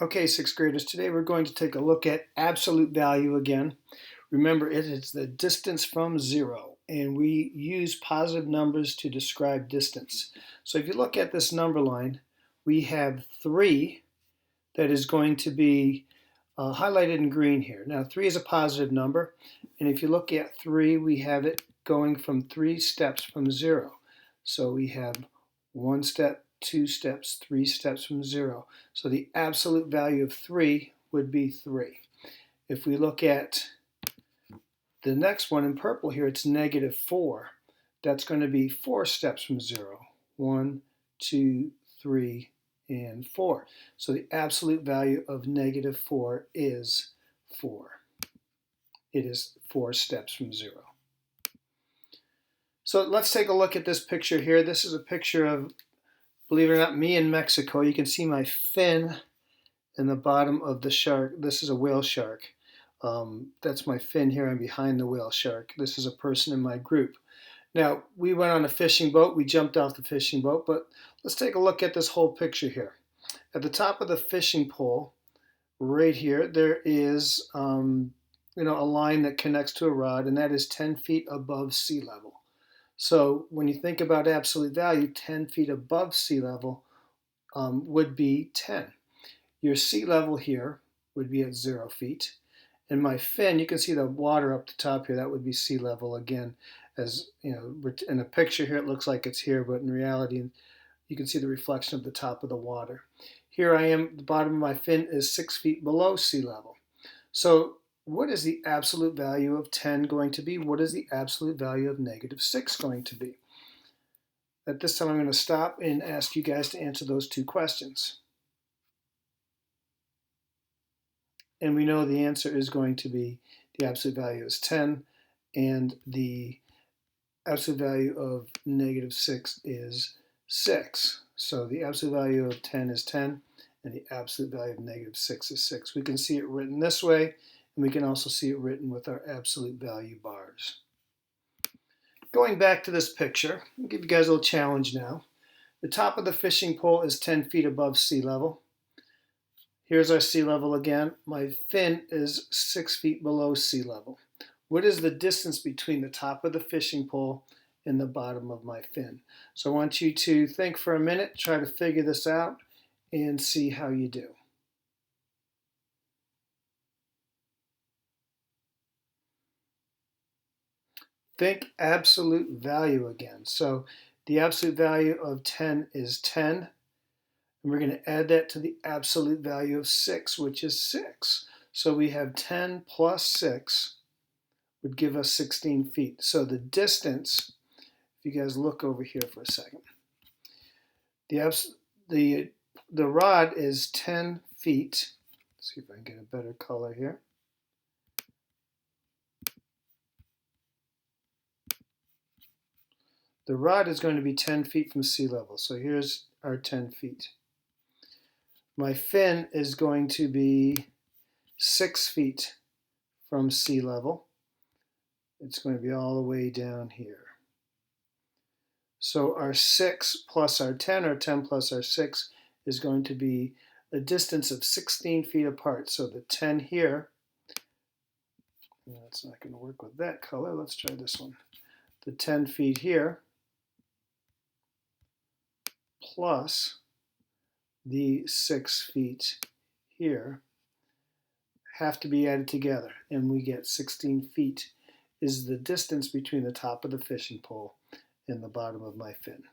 Okay, sixth graders, today we're going to take a look at absolute value again. Remember, it is the distance from zero, and we use positive numbers to describe distance. So if you look at this number line, we have 3 that is going to be highlighted in green here. Now, 3 is a positive number, and if you look at 3, we have it going from 3 steps from zero. So we have 1 step, 2 steps, 3 steps from zero. So the absolute value of 3 would be 3. If we look at the next one in purple here, it's negative 4. That's going to be 4 steps from zero. 1, 2, 3, and 4. So the absolute value of negative 4 is 4. It is 4 steps from zero. So let's take a look at this picture here. This is a picture of, believe it or not, me in Mexico. You can see my fin in the bottom of the shark. This is a whale shark. That's my fin here. I'm behind the whale shark. This is a person in my group. Now, we went on a fishing boat. We jumped off the fishing boat, but let's take a look at this whole picture here. At the top of the fishing pole, right here, there is a line that connects to a rod, and that is 10 feet above sea level. So when you think about absolute value, 10 feet above sea level would be 10. Your sea level here would be at 0 feet. And my fin, you can see the water up the top here, that would be sea level again. As you know, in a picture here, it looks like it's here, but in reality, you can see the reflection of the top of the water. Here I am, the bottom of my fin is 6 feet below sea level. So what is the absolute value of 10 going to be? What is the absolute value of negative 6 going to be? At this time, I'm going to stop and ask you guys to answer those 2 questions. And we know the answer is going to be the absolute value is 10, and the absolute value of negative 6 is 6. So the absolute value of 10 is 10, and the absolute value of negative 6 is 6. We can see it written this way, and we can also see it written with our absolute value bars. Going back to this picture, I'll give you guys a little challenge now. The top of the fishing pole is 10 feet above sea level. Here's our sea level again. My fin is 6 feet below sea level. What is the distance between the top of the fishing pole and the bottom of my fin? So I want you to think for a minute, try to figure this out, and see how you do. Think absolute value again. So the absolute value of 10 is 10. And we're going to add that to the absolute value of 6, which is 6. So we have 10 plus 6 would give us 16 feet. So the distance, if you guys look over here for a second, the rod is 10 feet. Let's see if I can get a better color here. The rod is going to be 10 feet from sea level. So here's our 10 feet. My fin is going to be 6 feet from sea level. It's going to be all the way down here. So our 6 plus our 10, or 10 plus our 6, is going to be a distance of 16 feet apart. So the 10 here, that's not going to work with that color. Let's try this one. The 10 feet here plus the 6 feet here have to be added together, and we get 16 feet is the distance between the top of the fishing pole and the bottom of my fin.